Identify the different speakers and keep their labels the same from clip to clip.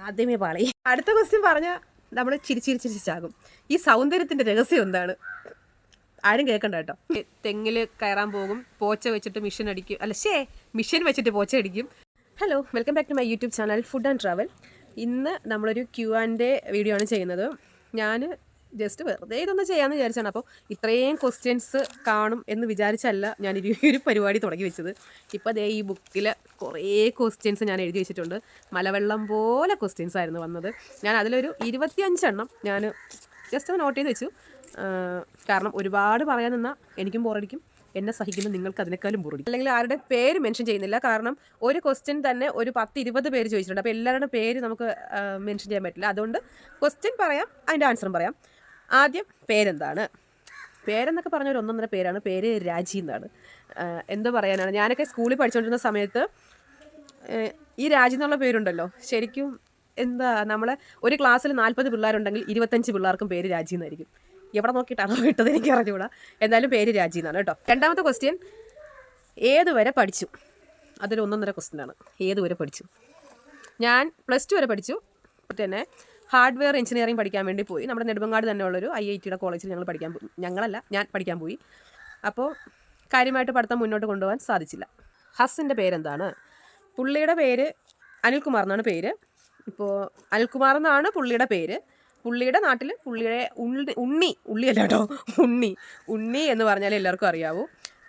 Speaker 1: ആദ്യമേ പാളി. അടുത്ത ക്വസ്റ്റ്യൻ പറഞ്ഞാൽ നമ്മൾ ചിരിച്ചാകും. ഈ സൗന്ദര്യത്തിൻ്റെ രഹസ്യം എന്താണ്? ആരും കേൾക്കണ്ട കേട്ടോ. തെങ്ങിൽ കയറാൻ പോകും, പോച്ച വെച്ചിട്ട് മിഷൻ അടിക്കും, മിഷൻ വെച്ചിട്ട് പോച്ച അടിക്കും. Hello, welcome back to my YouTube channel food and travel. ഇന്ന് നമ്മളൊരു Q&A വീഡിയോ ആണ് ചെയ്യുന്നത്. ഞാൻ ജസ്റ്റ് വെറുതെ ഇതൊന്ന് ചെയ്യാമെന്ന് വിചാരിച്ചാണ്. അപ്പോൾ ഇത്രയും ക്വസ്റ്റ്യൻസ് കാണും എന്ന് വിചാരിച്ചല്ല ഞാൻ ഒരു പരിപാടി തുടങ്ങി വെച്ചത്. ഇപ്പോൾ അതേ ഈ ബുക്കിൽ കുറേ ക്വസ്റ്റ്യൻസ് ഞാൻ എഴുതി വെച്ചിട്ടുണ്ട്. മലവെള്ളം പോലെ ക്വസ്റ്റ്യൻസ് ആയിരുന്നു വന്നത്. ഞാൻ അതിലൊരു 25 എണ്ണം ഞാൻ ജസ്റ്റ് ഒന്ന് നോട്ട് ചെയ്ത് വെച്ചു. കാരണം ഒരുപാട് പറയാൻ നിന്നാൽ എനിക്കും ബോറടിക്കും, എന്നെ സഹിക്കുന്ന നിങ്ങൾക്ക് അതിനേക്കാളും ബോറടിക്കും. അല്ലെങ്കിൽ ആരുടെ പേര് മെൻഷൻ ചെയ്യുന്നില്ല. കാരണം ഒരു ക്വസ്റ്റ്യൻ തന്നെ ഒരു 10-20 പേര് ചോദിച്ചിട്ടുണ്ട്. അപ്പോൾ എല്ലാവരുടെ പേര് നമുക്ക് മെൻഷൻ ചെയ്യാൻ പറ്റില്ല. അതുകൊണ്ട് ക്വസ്റ്റ്യൻ പറയാം, അതിൻ്റെ ആൻസറും പറയാം. ആദ്യം പേരെന്താണ്? പേരെന്നൊക്കെ പറഞ്ഞ ഒരു 1.5 പേരാണ്. പേര് രാജി എന്നാണ്. എന്തോ പറയാനാണ്, ഞാനൊക്കെ സ്കൂളിൽ പഠിച്ചുകൊണ്ടിരുന്ന സമയത്ത് ഈ രാജി എന്നുള്ള പേരുണ്ടല്ലോ, ശരിക്കും എന്താ, നമ്മളെ ഒരു ക്ലാസ്സിൽ 40 പിള്ളേരുണ്ടെങ്കിൽ 25 പിള്ളേർക്കും പേര് രാജി എന്നായിരിക്കും. എവിടെ നോക്കിയിട്ടാണോ വിട്ടത് എനിക്ക് അറിഞ്ഞുകൂടാ. എന്തായാലും പേര് രാജി എന്നാണ് കേട്ടോ. രണ്ടാമത്തെ ക്വസ്റ്റ്യൻ, ഏതുവരെ പഠിച്ചു? അതൊരു 1.5 ക്വസ്റ്റ്യനാണ്. ഏതുവരെ പഠിച്ചു? ഞാൻ +2 വരെ പഠിച്ചു. പിന്നെ ഹാർഡ്വെയർ എഞ്ചിനീയറിംഗ് പഠിക്കാൻ വേണ്ടി പോയി. നമ്മുടെ നെടുമങ്ങാട് തന്നെ ഉള്ളൊരു IITയുടെ കോളേജിൽ ഞാൻ പഠിക്കാൻ പോയി. അപ്പോൾ കാര്യമായിട്ട് പഠിത്തം മുന്നോട്ട് കൊണ്ടുപോകാൻ സാധിച്ചില്ല. ഹസ്സിൻ്റെ പേരെന്താണ്? പുള്ളിയുടെ പേര് അനിൽകുമാർ എന്നാണ് പേര്. ഇപ്പോൾ അനിൽകുമാർ എന്നാണ് പുള്ളിയുടെ പേര്. പുള്ളിയുടെ നാട്ടിൽ പുള്ളിയുടെ ഉള്ളിയല്ല കേട്ടോ, ഉണ്ണി എന്ന് പറഞ്ഞാൽ എല്ലാവർക്കും അറിയാവൂ.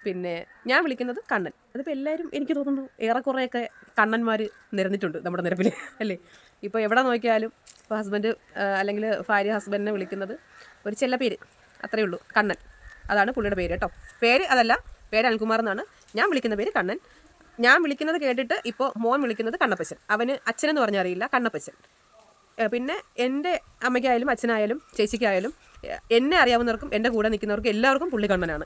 Speaker 1: പിന്നെ ഞാൻ വിളിക്കുന്നത് കണ്ണൻ. അതിപ്പോൾ എല്ലാവരും എനിക്ക് തോന്നുന്നു ഏറെക്കുറെയൊക്കെ കണ്ണന്മാർ നിരന്നിട്ടുണ്ട് നമ്മുടെ നിരപ്പിൽ, അല്ലേ? ഇപ്പോൾ എവിടെ നോക്കിയാലും ഇപ്പോൾ ഹസ്ബൻഡ് അല്ലെങ്കിൽ ഭാര്യ ഹസ്ബൻഡിനെ വിളിക്കുന്നത് ഒരു ചെല്ല പേര്, അത്രയേ ഉള്ളൂ, കണ്ണൻ. അതാണ് പുള്ളിയുടെ പേര് കേട്ടോ. പേര് അതല്ല, പേര് അനിൽകുമാർ എന്നാണ്. ഞാൻ വിളിക്കുന്ന പേര് കണ്ണൻ. ഞാൻ വിളിക്കുന്നത് കേട്ടിട്ട് ഇപ്പോൾ മോൻ വിളിക്കുന്നത് കണ്ണപ്പച്ചൻ. അവന് അച്ഛനെന്ന് പറഞ്ഞാൽ അറിയില്ല, കണ്ണപ്പച്ചൻ. പിന്നെ എൻ്റെ അമ്മയ്ക്കായാലും അച്ഛനായാലും ചേച്ചിക്കായാലും എന്നെ അറിയാവുന്നവർക്കും എൻ്റെ കൂടെ നിൽക്കുന്നവർക്കും എല്ലാവർക്കും പുള്ളി കണ്ണനാണ്.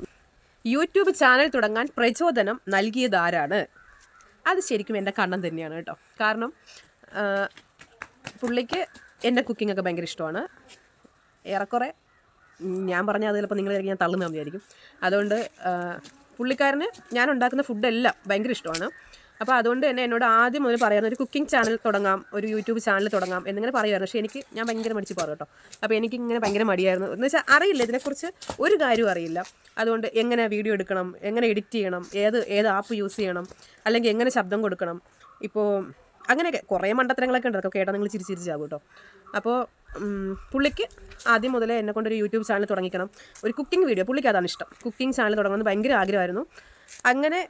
Speaker 1: യൂട്യൂബ് ചാനൽ തുടങ്ങാൻ പ്രചോദനം നൽകിയത് ആരാണ്? അത് ശരിക്കും എൻ്റെ കണ്ണൻ തന്നെയാണ് കേട്ടോ. കാരണം പുള്ളിക്ക് എൻ്റെ കുക്കിങ്ങൊക്കെ ഭയങ്കര ഇഷ്ടമാണ്. ഏറെക്കുറെ ഞാൻ പറഞ്ഞാൽ അത് ചിലപ്പോൾ നിങ്ങളായിരിക്കും ഞാൻ തള്ളുന്നതെന്ന് വിചാരിക്കും. അതുകൊണ്ട് പുള്ളിക്കാരന് ഞാൻ ഉണ്ടാക്കുന്ന ഫുഡെല്ലാം ഭയങ്കര ഇഷ്ടമാണ്. അപ്പോൾ അതുകൊണ്ട് തന്നെ എന്നോട് ആദ്യം മുതൽ പറയാറുണ്ട് ഒരു കുക്കിംഗ് ചാനൽ തുടങ്ങാം, ഒരു യൂട്യൂബ് ചാനൽ തുടങ്ങാം എന്നിങ്ങനെ പറയുമായിരുന്നു. പക്ഷേ ഞാൻ ഭയങ്കര മടിച്ച് പറയും കേട്ടോ. അപ്പോൾ എനിക്കിങ്ങനെ ഭയങ്കര മടിയായിരുന്നു. എന്ന് വെച്ചാൽ അറിയില്ല, ഇതിനെക്കുറിച്ച് ഒരു കാര്യവും അറിയില്ല. അതുകൊണ്ട് എങ്ങനെ വീഡിയോ എടുക്കണം, എങ്ങനെ എഡിറ്റ് ചെയ്യണം, ഏത് ആപ്പ് യൂസ് ചെയ്യണം, അല്ലെങ്കിൽ എങ്ങനെ ശബ്ദം കൊടുക്കണം, ഇപ്പോൾ അങ്ങനെയൊക്കെ കുറേ മണ്ടത്തരങ്ങളൊക്കെ ഉണ്ട്. അതൊക്കെ കേട്ടാൽ നിങ്ങൾ ചിരിച്ചാകും കേട്ടോ. അപ്പോൾ പുള്ളിക്ക് ആദ്യം മുതലേ എന്നെക്കൊണ്ടൊരു യൂട്യൂബ് ചാനൽ തുടങ്ങിക്കണം, ഒരു കുക്കിംഗ് വീഡിയോ, പുള്ളിക്ക് അതാണ് ഇഷ്ടം. കുക്കിംഗ് ചാനൽ തുടങ്ങുന്നത് ഭയങ്കര ആഗ്രഹമായിരുന്നു. അങ്ങനെ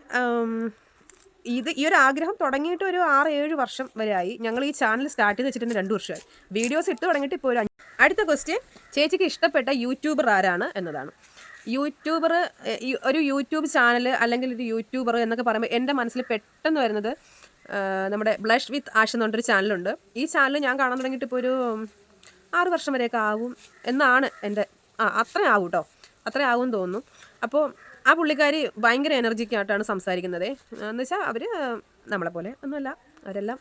Speaker 1: ഈ ഒരു ആഗ്രഹം തുടങ്ങിയിട്ട് ഒരു 6-7 വർഷം വരെ ആയി. ഞങ്ങൾ ഈ ചാനൽ സ്റ്റാർട്ട് ചെയ്ത് വെച്ചിട്ട് 2 വർഷമായി. വീഡിയോസ് ഇട്ട് തുടങ്ങിയിട്ട് ഇപ്പോൾ അടുത്ത ക്വസ്റ്റ്യൻ, ചേച്ചിക്ക് ഇഷ്ടപ്പെട്ട യൂട്യൂബർ ആരാണ് എന്നതാണ്. ഒരു യൂട്യൂബ് ചാനൽ അല്ലെങ്കിൽ ഒരു യൂട്യൂബർ എന്നൊക്കെ പറയുമ്പോൾ എൻ്റെ മനസ്സിൽ പെട്ടെന്ന് വരുന്നത് നമ്മുടെ ബ്ലഷ് വിത്ത് ആഷ് എന്ന് പറഞ്ഞൊരു ചാനലുണ്ട്. ഈ ചാനൽ ഞാൻ കാണാൻ തുടങ്ങിയിട്ട് ഇപ്പോൾ ഒരു 6 വർഷം വരെയൊക്കെ ആവും എന്നാണ് എൻ്റെ അത്രയും ആവും കേട്ടോ, അത്രയും ആവും തോന്നുന്നു. അപ്പോൾ ആ പുള്ളിക്കാരി ഭയങ്കര എനർജിക്കായിട്ടാണ് സംസാരിക്കുന്നത്. എന്ന് വെച്ചാൽ അവർ നമ്മളെപ്പോലെ ഒന്നുമല്ല, അവരെല്ലാം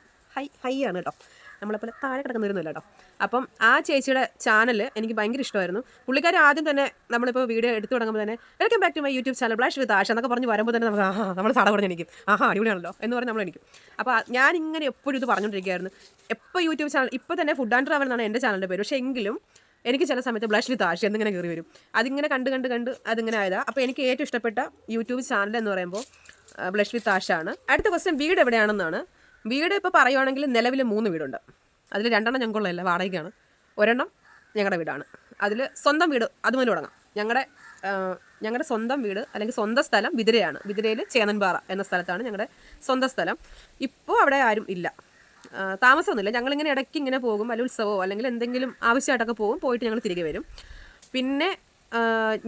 Speaker 1: ഹൈ ആണ് കേട്ടോ, നമ്മളെപ്പോലെ താഴെ കിടക്കുന്നവരൊന്നുമില്ല കേട്ടോ. അപ്പം ആ ചേച്ചിയുടെ ചാനൽ എനിക്ക് ഭയങ്കര ഇഷ്ടമായിരുന്നു. പുള്ളിക്കാരി ആദ്യം തന്നെ നമ്മളിപ്പോൾ വീഡിയോ എടുത്തു തുടങ്ങുമ്പോൾ തന്നെ welcome back to my YouTube channel blush with Ash എന്നൊക്കെ പറഞ്ഞ് വരുമ്പോൾ തന്നെ നമുക്ക് നമ്മൾ സാട പറഞ്ഞ് എനിക്കും അടിപൊളിയാണല്ലോ എന്ന് പറഞ്ഞ് നമ്മളെനിക്കും. അപ്പോൾ ഞാനിങ്ങനെ എപ്പോഴും ഇത് പറഞ്ഞുകൊണ്ടിരിക്കുകയായിരുന്നു. എപ്പോൾ യൂട്യൂബ് ചാനൽ, ഇപ്പോൾ തന്നെ ഫുഡ് ആൻഡ് ട്രാവൽ എന്നാണ് എൻ്റെ ചാനലിൻ്റെ പേര്. പക്ഷേ എങ്കിലും എനിക്ക് ചില സമയത്ത് ബ്ലഷ് വിത്ത് ആഷ് എന്നിങ്ങനെ കയറി വരും. അതിങ്ങനെ കണ്ട് അതിങ്ങനെ ആയതാണ്. അപ്പോൾ എനിക്ക് ഏറ്റവും ഇഷ്ടപ്പെട്ട യൂട്യൂബ് ചാനൽ എന്ന് പറയുമ്പോൾ ബ്ലഷ് വിത്ത് ആഷാണ്. അടുത്ത ക്വസ്റ്റ്യൻ, വീട് എവിടെയാണെന്നാണ്. വീട് ഇപ്പോൾ പറയുവാണെങ്കിൽ നിലവിൽ 3 വീടുണ്ട്. അതിൽ 2 എണ്ണം ഞങ്ങൾക്കുള്ളതല്ല, വാടകയ്ക്കാണ്. 1 എണ്ണം ഞങ്ങളുടെ വീടാണ്. അതിൽ സ്വന്തം വീട് അതുപോലെ തുടങ്ങാം. ഞങ്ങളുടെ സ്വന്തം വീട് അല്ലെങ്കിൽ സ്വന്തം സ്ഥലം വിതിരയാണ്. വിതിരയിൽ ചേന്നൻപാറ എന്ന സ്ഥലത്താണ് ഞങ്ങളുടെ സ്വന്തം സ്ഥലം. ഇപ്പോൾ അവിടെ ആരും ഇല്ല, താമസമൊന്നുമില്ല. ഞങ്ങളിങ്ങനെ ഇടയ്ക്ക് ഇങ്ങനെ പോകും, വല്ല ഉത്സവമോ അല്ലെങ്കിൽ എന്തെങ്കിലും ആവശ്യമായിട്ടൊക്കെ പോയിട്ട് ഞങ്ങൾ തിരികെ വരും. പിന്നെ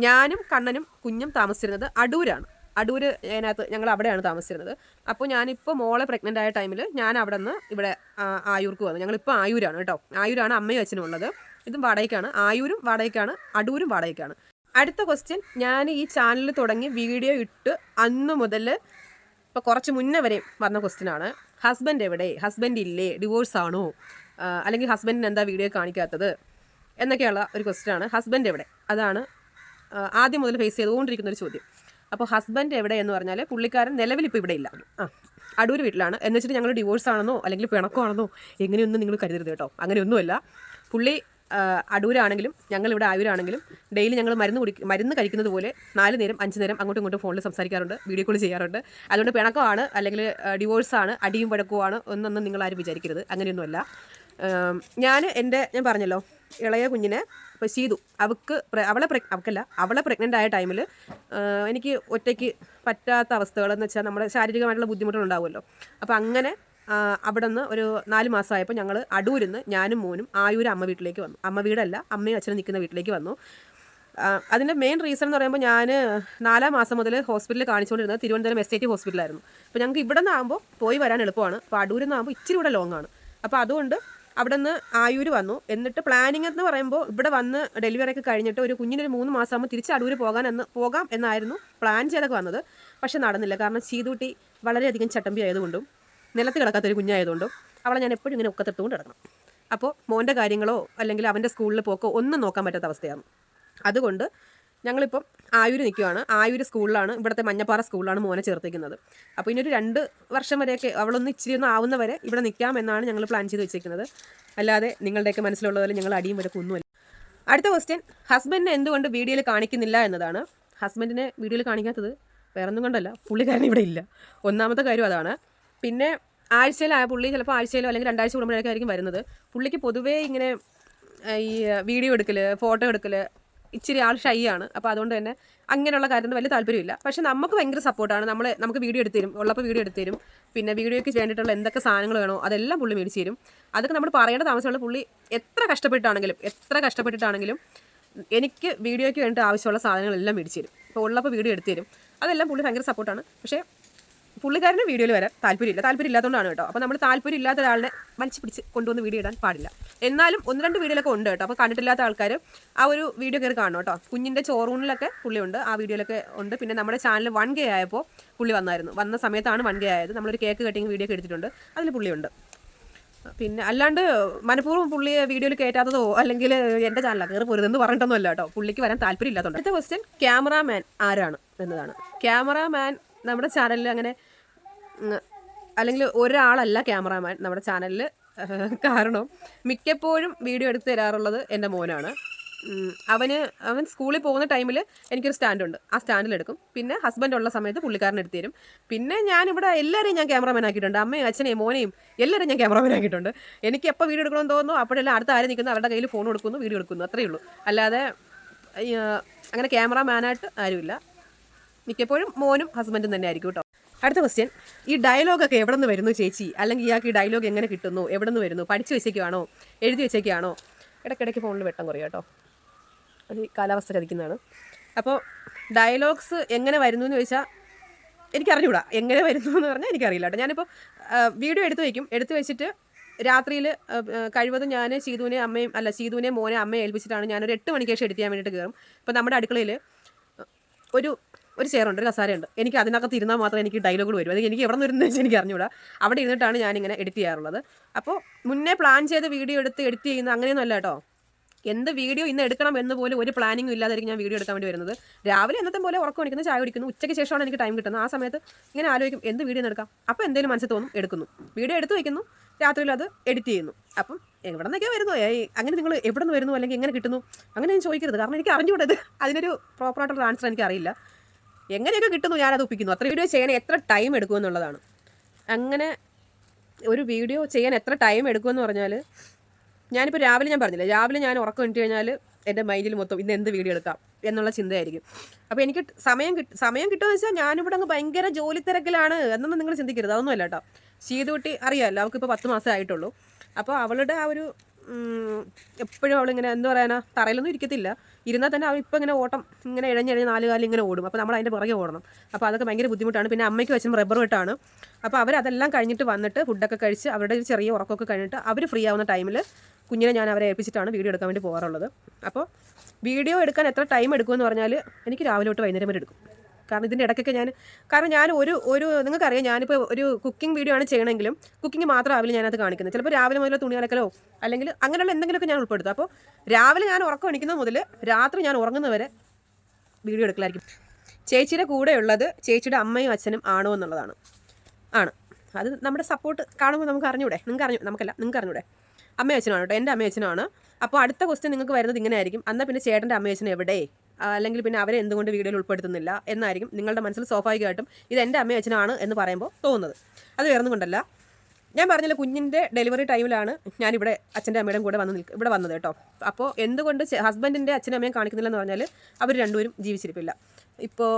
Speaker 1: ഞാനും കണ്ണനും കുഞ്ഞും താമസിച്ചിരുന്നത് അടൂരാണ്. അതിനകത്ത് ഞങ്ങൾ അവിടെയാണ് താമസിച്ചിരുന്നത്. അപ്പോൾ ഞാനിപ്പോൾ മോളെ പ്രഗ്നൻ്റ് ആയ ടൈമിൽ ഞാൻ അവിടെ നിന്ന് ഇവിടെ ആയൂർക്ക് വന്നു. ഞങ്ങളിപ്പോൾ ആയൂരാണ് കേട്ടോ. ആയൂരാണ് അമ്മയും അച്ഛനും ഉള്ളത്. ഇതും വാടകയ്ക്കാണ്. ആയൂരും വാടകയ്ക്കാണ്, അടൂരും വാടകയ്ക്കാണ്. അടുത്ത ക്വസ്റ്റ്യൻ, ഞാൻ ഈ ചാനൽ തുടങ്ങി വീഡിയോ ഇട്ട് അന്ന് മുതൽ ഇപ്പോൾ കുറച്ച് മുന്നേ വരെ വന്ന ക്വസ്റ്റ്യനാണ്. ഹസ്ബൻഡ് എവിടെ? ഹസ്ബൻഡ് ഇല്ലേ? ഡിവോഴ്സ് ആണോ? അല്ലെങ്കിൽ ഹസ്ബൻഡിന് എന്താ വീഡിയോ കാണിക്കാത്തത് എന്നൊക്കെയുള്ള ഒരു ക്വസ്റ്റ്യനാണ്. ഹസ്ബൻഡ് എവിടെ? അതാണ് ആദ്യം മുതൽ ഫേസ് ചെയ്തുകൊണ്ടിരിക്കുന്ന ഒരു ചോദ്യം. അപ്പോൾ ഹസ്ബൻഡ് എവിടെ എന്ന് പറഞ്ഞാൽ പുള്ളിക്കാരൻ നിലവിൽ ഇപ്പോൾ ഇവിടെ ഇല്ല. അടൂർ വീട്ടിലാണ്. എന്ന് വെച്ചിട്ട് ഞങ്ങൾ ഡിവോഴ്സ് ആണെന്നോ അല്ലെങ്കിൽ പിണക്കമാണെന്നോ എങ്ങനെയൊന്നും നിങ്ങൾ കരുതരുത് കേട്ടോ. അങ്ങനെയൊന്നുമല്ല. പുള്ളി അടൂരാണെങ്കിലും ഞങ്ങളിവിടെ ആയൂരാണെങ്കിലും ഡെയിലി ഞങ്ങൾ മരുന്ന് കഴിക്കുന്നത് പോലെ 4 നേരം 5 നേരം അങ്ങോട്ടും ഇങ്ങോട്ടും ഫോണിൽ സംസാരിക്കാറുണ്ട്, വീഡിയോ കോൾ ചെയ്യാറുണ്ട്. അതുകൊണ്ട് പിണക്കമാണ് അല്ലെങ്കിൽ ഡിവോഴ്സാണ്, അടിയും വഴക്കുമാണ് എന്നൊന്നും നിങ്ങൾ ആരും വിചാരിക്കരുത്. അങ്ങനെയൊന്നുമല്ല. ഞാൻ പറഞ്ഞല്ലോ, ഇളയ കുഞ്ഞിനെ ഇപ്പോൾ സീതു അവളെ പ്രഗ്നൻ്റ് ആയ ടൈമിൽ എനിക്ക് ഒറ്റയ്ക്ക് പറ്റാത്ത അവസ്ഥകളെന്ന് വെച്ചാൽ നമ്മുടെ ശാരീരികമായിട്ടുള്ള ബുദ്ധിമുട്ടുകളുണ്ടാവുമല്ലോ. അപ്പോൾ അങ്ങനെ അവിടെ നിന്ന് ഒരു 4 മാസമായപ്പോൾ ഞങ്ങൾ അടൂരിൽ നിന്ന് ഞാനും മോനും ആയൂർ അമ്മ വീട്ടിലേക്ക് വന്നു. അമ്മ വീടല്ല, അമ്മയും അച്ഛനും നിൽക്കുന്ന വീട്ടിലേക്ക് വന്നു. അതിൻ്റെ മെയിൻ റീസൺ എന്ന് പറയുമ്പോൾ ഞാൻ 4-ാം മാസം മുതൽ ഹോസ്പിറ്റലിൽ കാണിച്ചുകൊണ്ടിരുന്നത് തിരുവനന്തപുരം SAT ഹോസ്പിറ്റലായിരുന്നു. അപ്പോൾ ഞങ്ങൾക്ക് ഇവിടെ നിന്നാകുമ്പോൾ പോയി വരാൻ എളുപ്പമാണ്. അപ്പോൾ അടൂരിൽ നിന്നാകുമ്പോൾ ഇച്ചിരി ഇവിടെ ലോങ്ങാണ്. അപ്പോൾ അതുകൊണ്ട് അവിടെ നിന്ന് ആയൂർ വന്നു. എന്നിട്ട് പ്ലാനിങ് എന്ന് പറയുമ്പോൾ ഇവിടെ വന്ന് ഡെലിവറി ഒക്കെ കഴിഞ്ഞിട്ട് ഒരു കുഞ്ഞിനൊരു 3 മാസമാകുമ്പോൾ തിരിച്ച് അടൂർ പോകാം എന്നായിരുന്നു പ്ലാൻ ചെയ്തൊക്കെ വന്നത്. പക്ഷെ നടന്നില്ല. കാരണം ചീതൂട്ടി വളരെയധികം ചട്ടമ്പി ആയതുകൊണ്ടും നിലത്ത് കിടക്കാത്തൊരു കുഞ്ഞായതുകൊണ്ടും അവളെ ഞാൻ എപ്പോഴും ഇങ്ങനെ ഒക്കത്തെടുത്തുകൊണ്ട് കിടക്കണം. അപ്പോൾ മോൻ്റെ കാര്യങ്ങളോ അല്ലെങ്കിൽ അവൻ്റെ സ്കൂളിൽ പോക്കോ ഒന്നും നോക്കാൻ പറ്റാത്ത അവസ്ഥയാണ്. അതുകൊണ്ട് ഞങ്ങളിപ്പം ആയൂർ നിൽക്കുകയാണ്. ആയൂർ സ്കൂളിലാണ്, ഇവിടുത്തെ മഞ്ഞപ്പാറ സ്കൂളിലാണ് മോനെ ചേർത്തിരിക്കുന്നത്. അപ്പോൾ ഇനി ഒരു 2 വർഷം വരെയൊക്കെ അവളൊന്ന് ഇച്ചിരി ഒന്ന് ആവുന്നവരെ ഇവിടെ നിൽക്കാം എന്നാണ് ഞങ്ങൾ പ്ലാൻ ചെയ്ത് വെച്ചിരിക്കുന്നത്. അല്ലാതെ നിങ്ങളുടെയൊക്കെ മനസ്സിലുള്ളതുപോലെ ഞങ്ങൾ അടിയും വരക്കൊന്നുമില്ല. അടുത്ത ക്വസ്റ്റ്യൻ, ഹസ്ബൻഡിനെ എന്തുകൊണ്ട് വീഡിയോയിൽ കാണിക്കുന്നില്ല എന്നതാണ്. ഹസ്ബൻഡിനെ വീഡിയോയിൽ കാണിക്കാത്തത് വേറൊന്നും കൊണ്ടല്ല, പുള്ളിക്കാരൻ ഇവിടെ ഇല്ല. ഒന്നാമത്തെ കാര്യം അതാണ്. പിന്നെ പുള്ളി ചിലപ്പോൾ ആഴ്ചയിലോ അല്ലെങ്കിൽ 2 ആഴ്ച കൂടുമ്പോഴൊക്കെ ആയിരിക്കും വരുന്നത്. പുള്ളിക്ക് പൊതുവേ ഇങ്ങനെ ഈ വീഡിയോ എടുക്കൽ, ഫോട്ടോ എടുക്കൽ ഇച്ചിരി ആൾ ഷൈ ആണ്. അപ്പോൾ അതുകൊണ്ട് തന്നെ അങ്ങനെയുള്ള കാര്യത്തിൽ വലിയ താല്പര്യമില്ല. പക്ഷേ നമുക്ക് ഭയങ്കര സപ്പോർട്ടാണ്. നമുക്ക് വീഡിയോ എടുത്ത് തരും, ഉള്ളപ്പോൾ വീഡിയോ എടുത്ത് തരും. പിന്നെ വീഡിയോയ്ക്ക് വേണ്ടിയിട്ടുള്ള എന്തൊക്കെ സാധനങ്ങൾ വേണോ അതെല്ലാം പുള്ളി മേടിച്ച് തരും. അതൊക്കെ നമ്മൾ പറയേണ്ട താമസമുള്ള പുള്ളി എത്ര കഷ്ടപ്പെട്ടിട്ടാണെങ്കിലും എനിക്ക് വീഡിയോയ്ക്ക് വേണ്ടിയിട്ട് ആവശ്യമുള്ള സാധനങ്ങളെല്ലാം മേടിച്ച് തരും. അപ്പോൾ ഉള്ളപ്പോൾ വീഡിയോ എടുത്ത് തരും. അതെല്ലാം പുള്ളി ഭയങ്കര സപ്പോർട്ടാണ്. പക്ഷേ പുള്ളിക്കാരന് വീഡിയോയിൽ വരാൻ താല്പര്യമില്ലാത്തതുകൊണ്ടാണ് കേട്ടോ. അപ്പോൾ നമ്മൾ താല്പര്യമില്ലാത്ത ഒരാളിനെ വലിച്ചു പിടിച്ച് കൊണ്ടുവന്ന് വീഡിയോ ഇടാൻ പാടില്ല. എന്നാലും 1-2 വീഡിയോയിലൊക്കെ ഉണ്ട് കേട്ടോ. അപ്പോൾ കണ്ടിട്ടില്ലാത്ത ആൾക്കാർ ആ ഒരു വീഡിയോ കയറി കാണണം കേട്ടോ. കുഞ്ഞിൻ്റെ ചോറൂണിലൊക്കെ പുള്ളിയുണ്ട്, ആ വീഡിയോയിലൊക്കെ ഉണ്ട്. പിന്നെ നമ്മുടെ ചാനൽ 1K ആയപ്പോൾ പുള്ളി വന്ന സമയത്താണ് 1K ആയത്. നമ്മളൊരു കേക്ക് കട്ടിങ് വീഡിയോ ഒക്കെ എടുത്തിട്ടുണ്ട്, അതിൽ പുള്ളിയുണ്ട്. പിന്നെ അല്ലാണ്ട് മനഃപൂർവ്വം പുള്ളിയെ വീഡിയോയിൽ കയറ്റാത്തതോ അല്ലെങ്കിൽ എൻ്റെ ചാനലാണ് കയറി പോരുതെന്ന് പറഞ്ഞിട്ടൊന്നും അല്ല കേട്ടോ. പുള്ളിക്ക് വരാൻ താല്പര്യമില്ലാത്തതുകൊണ്ട്. അടുത്ത ക്വസ്റ്റ്യൻ, ക്യാമറാമാൻ ആരാണ് എന്നതാണ്. ക്യാമറാമാൻ നമ്മുടെ ചാനലിൽ അങ്ങനെ അല്ലെങ്കിൽ ഒരാളല്ല ക്യാമറാമാൻ നമ്മുടെ ചാനലിൽ. കാരണം മിക്കപ്പോഴും വീഡിയോ എടുത്ത് തരാറുള്ളത് എൻ്റെ മോനാണ്. അവൻ സ്കൂളിൽ പോകുന്ന ടൈമിൽ എനിക്കൊരു സ്റ്റാൻഡുണ്ട്, ആ സ്റ്റാൻഡിലെടുക്കും. പിന്നെ ഹസ്ബൻഡ് ഉള്ള സമയത്ത് പുള്ളിക്കാരൻ എടുത്ത് തരും. പിന്നെ ഞാനിവിടെ എല്ലാവരെയും ഞാൻ ക്യാമറാമാൻ ആക്കിയിട്ടുണ്ട്. അമ്മയും അച്ഛനെയും മോനെയും എല്ലാവരും ഞാൻ ക്യാമറാമാൻ ആക്കിയിട്ടുണ്ട്. എനിക്ക് എപ്പോൾ വീഡിയോ എടുക്കണമെന്ന് തോന്നുന്നു അപ്പോഴെല്ലാം അടുത്ത ആരും നിൽക്കുന്നു, അവരുടെ കയ്യിൽ ഫോൺ കൊടുക്കുന്നു, വീഡിയോ എടുക്കുന്നു, അത്രയേ ഉള്ളൂ. അല്ലാതെ അങ്ങനെ ക്യാമറാമാനായിട്ട് ആരുമില്ല. മിക്കപ്പോഴും മോനും ഹസ്ബൻഡും തന്നെ ആയിരിക്കും കേട്ടോ. അടുത്ത ക്വസ്റ്റ്യൻ, ഈ ഡയലോഗൊക്കെ എവിടെ നിന്ന് വരുന്നു ചേച്ചി? അല്ലെങ്കിൽ ഇയാൾക്ക് ഈ ഡയലോഗ് എങ്ങനെ കിട്ടുന്നു? എവിടെ നിന്ന് വരുന്നു? പഠിച്ചു വെച്ചേക്കാണോ? എഴുതി വെച്ചേക്കാണോ? ഇടയ്ക്കിടയ്ക്ക് ഫോണിൽ വെട്ടം കുറയും കേട്ടോ, അത് കാലാവസ്ഥ ചതിക്കുന്നതാണ്. അപ്പോൾ ഡയലോഗ്സ് എങ്ങനെ വരുന്നു എന്ന് ചോദിച്ചാൽ എനിക്കറിഞ്ഞൂടാ. എങ്ങനെ വരുന്നു എന്ന് പറഞ്ഞാൽ എനിക്കറിയില്ല കേട്ടോ. ഞാനിപ്പോൾ വീഡിയോ എടുത്ത് വെച്ചിട്ട് രാത്രിയിൽ കഴിവതും ഞാൻ ചീതുവിനെ മോനെ അമ്മയെ ഏൽപ്പിച്ചിട്ടാണ് ഞാനൊരു 8 മണിക്ക് ശേഷം എഡിറ്റ് ചെയ്യാൻ വേണ്ടിയിട്ട് കയറും. ഇപ്പോൾ നമ്മുടെ അടുക്കളയിൽ ഒരു ചെയറുണ്ട്, ഒരു കസാരയുണ്ട്. എനിക്ക് അതിനകത്ത് ഇരുന്നാൽ മാത്രമേ എനിക്ക് ഡയലോഗുകൾ വരും. അത് എനിക്ക് എവിടെ നിന്ന് വരുന്നത് വെച്ചാൽ എനിക്ക് അറിഞ്ഞൂടാ. അവിടെ ഇരുന്നിട്ടാണ് ഞാനിങ്ങനെ എഡിറ്റ് ചെയ്യാറുള്ളത്. അപ്പോൾ മുന്നേ പ്ലാൻ ചെയ്ത് വീഡിയോ എഡിറ്റ് ചെയ്യുന്ന അങ്ങനെയൊന്നും അല്ല കേട്ടോ. എന്ത് വീഡിയോ ഇന്ന് എടുക്കണം എന്ന് പോലും ഒരു പ്ലാനിങ്ങും ഇല്ലാതായിരിക്കും ഞാൻ വീഡിയോ എടുക്കാൻ വേണ്ടി വരുന്നത്. രാവിലെ എന്നത്തെ പോലെ ഉറക്കം എണിക്കുന്നു, ചായ കുടിക്കുന്നു, ഉച്ചയ്ക്ക് ശേഷമാണ് എനിക്ക് ടൈം കിട്ടുന്നത്. ആ സമയത്ത് ഇങ്ങനെ ആലോചിക്കും എന്ത് വീഡിയോ എടുക്കാം. അപ്പോൾ എന്തെങ്കിലും മനസ്സിൽ തോന്നും, എടുക്കുന്നു, വീഡിയോ എടുത്ത് വയ്ക്കുന്നു, രാത്രിയിൽ അത് എഡിറ്റ് ചെയ്യുന്നു. അപ്പം എവിടെ നിന്നൊക്കെ വരുന്നു, അങ്ങനെ നിങ്ങൾ എവിടെ നിന്ന് വരുന്നു അല്ലെങ്കിൽ എങ്ങനെ കിട്ടുന്നു അങ്ങനെ ഞാൻ ചോദിക്കരുത്. കാരണം എനിക്ക് അറിഞ്ഞുകൂടത്, അതിനൊരു പ്രോപ്പറായിട്ടുള്ള ആൻസർ എനിക്കറിയില്ല. എങ്ങനെയൊക്കെ കിട്ടുന്നു ഞാനത് ഒപ്പിക്കുന്നു. അത്ര വീഡിയോ ചെയ്യാൻ എത്ര ടൈം എടുക്കുമെന്നുള്ളതാണ്. അങ്ങനെ ഒരു വീഡിയോ ചെയ്യാൻ എത്ര ടൈം എടുക്കുമെന്ന് പറഞ്ഞാൽ, ഞാനിപ്പോൾ രാവിലെ ഞാൻ പറഞ്ഞില്ല, രാവിലെ ഞാൻ ഉറക്കം എണിറ്റ് കഴിഞ്ഞാൽ എൻ്റെ മൈൻഡിൽ മൊത്തം ഇന്ന് എന്ത് വീഡിയോ എടുക്കാം എന്നുള്ള ചിന്തയായിരിക്കും. അപ്പോൾ എനിക്ക് സമയം കിട്ടുമെന്ന് വെച്ചാൽ ഞാനിവിടെ അങ്ങ് ഭയങ്കര ജോലി തിരക്കിലാണ് എന്നൊന്നും നിങ്ങൾ ചിന്തിക്കരുത്. അതൊന്നുമല്ല കേട്ടോ. ചീതുകുട്ടി അറിയാമല്ലോ, അവൾക്കിപ്പോൾ 10 മാസമേ ആയിട്ടുള്ളൂ. അപ്പോൾ അവളുടെ ആ ഒരു എപ്പോഴും അവളിങ്ങനെ എന്താ പറയാനാ, തറയിലൊന്നും ഇരിക്കത്തില്ല. ഇരുന്നാൽ തന്നെ അവൾ ഇപ്പോൾ ഇങ്ങനെ ഓട്ടം ഇങ്ങനെ ഇഴഞ്ഞിഴഞ്ഞ് 4 കാലിൽ ഇങ്ങനെ ഓടും. അപ്പോൾ നമ്മൾ അതിൻ്റെ പുറകെ ഓടണം. അപ്പോൾ അതൊക്കെ ഭയങ്കര ബുദ്ധിമുട്ടാണ്. പിന്നെ അമ്മയ്ക്ക് വെച്ചും റബ്ബർ വെട്ടാണ്. അപ്പോൾ അവരതെല്ലാം കഴിഞ്ഞിട്ട് വന്നിട്ട് ഫുഡൊക്കെ കഴിച്ച് അവരുടെ ഒരു ചെറിയ ഉറക്കമൊക്കെ കഴിഞ്ഞിട്ട് അവർ ഫ്രീ ആവുന്ന ടൈമിൽ കുഞ്ഞിനെ ഞാൻ അവരെ ഏൽപ്പിച്ചിട്ടാണ് വീഡിയോ എടുക്കാൻ വേണ്ടി പോകാറുള്ളത്. അപ്പോൾ വീഡിയോ എടുക്കാൻ എത്ര ടൈം എടുക്കുമെന്ന് പറഞ്ഞാൽ എനിക്ക് രാവിലെ തൊട്ട് വൈകുന്നേരം വരെ എടുക്കും. കാരണം ഇതിൻ്റെ ഇടയ്ക്കൊക്കെ ഞാൻ ഒരു നിങ്ങൾക്കറിയാം, ഞാനിപ്പോൾ ഒരു കുക്കിംഗ് വീഡിയോ ആണ് ചെയ്യണമെങ്കിലും കുക്കിംഗ് മാത്രമാവില്ല ഞാനത് കാണിക്കുന്നത്. ചിലപ്പോൾ രാവിലെ മുതൽ തുണി അലക്കലോ അല്ലെങ്കിൽ അങ്ങനെയുള്ള എന്തെങ്കിലുമൊക്കെ ഞാൻ ഉൾപ്പെടുത്തും. അപ്പോൾ രാവിലെ ഞാൻ ഉറക്കം എണിക്കുന്നത് മുതൽ രാത്രി ഞാൻ ഉറങ്ങുന്നവരെ വീഡിയോ എടുക്കലായിരിക്കും. ചേച്ചിയുടെ കൂടെ ഉള്ളത് ചേച്ചിയുടെ അമ്മയും അച്ഛനും ആണോ എന്നുള്ളതാണ്. ആണ്. അത് നമ്മുടെ സപ്പോർട്ട് കാണുമ്പോൾ നമുക്ക് അറിഞ്ഞൂടെ, നിങ്ങൾക്ക് അറിഞ്ഞൂടെ. അമ്മയും അച്ഛനാണ് കേട്ടോ, എൻ്റെ അമ്മയും അച്ഛനാണ്. അപ്പോൾ അടുത്ത ക്വസ്റ്റ്യൻ നിങ്ങൾക്ക് വരുന്നത് ഇങ്ങനെ ആയിരിക്കും, എന്നാൽ പിന്നെ ചേട്ടൻ്റെ അമ്മയും അച്ഛനും എവിടെ, അല്ലെങ്കിൽ പിന്നെ അവരെ എന്തുകൊണ്ട് വീഡിയോയിൽ ഉൾപ്പെടുത്തുന്നില്ല എന്നായിരിക്കും നിങ്ങളുടെ മനസ്സിൽ സ്വാഭാവികമായിട്ടും ഇത് എൻ്റെ അമ്മയും അച്ഛനാണ് എന്ന് പറയുമ്പോൾ തോന്നുന്നത്. അത് വേറൊന്നും കൊണ്ടല്ല, ഞാൻ പറഞ്ഞില്ല, കുഞ്ഞിൻ്റെ ഡെലിവറി ടൈമിലാണ് ഞാനിവിടെ അച്ഛൻ്റെ അമ്മയുടെയും കൂടെ ഇവിടെ വന്നത് കേട്ടോ. അപ്പോൾ എന്തുകൊണ്ട് ഹസ്ബൻഡിൻ്റെ അച്ഛനും അമ്മയും കാണിക്കുന്നില്ലെന്ന് പറഞ്ഞാൽ അവർ രണ്ടുപേരും ജീവിച്ചിരിപ്പില്ല. ഇപ്പോൾ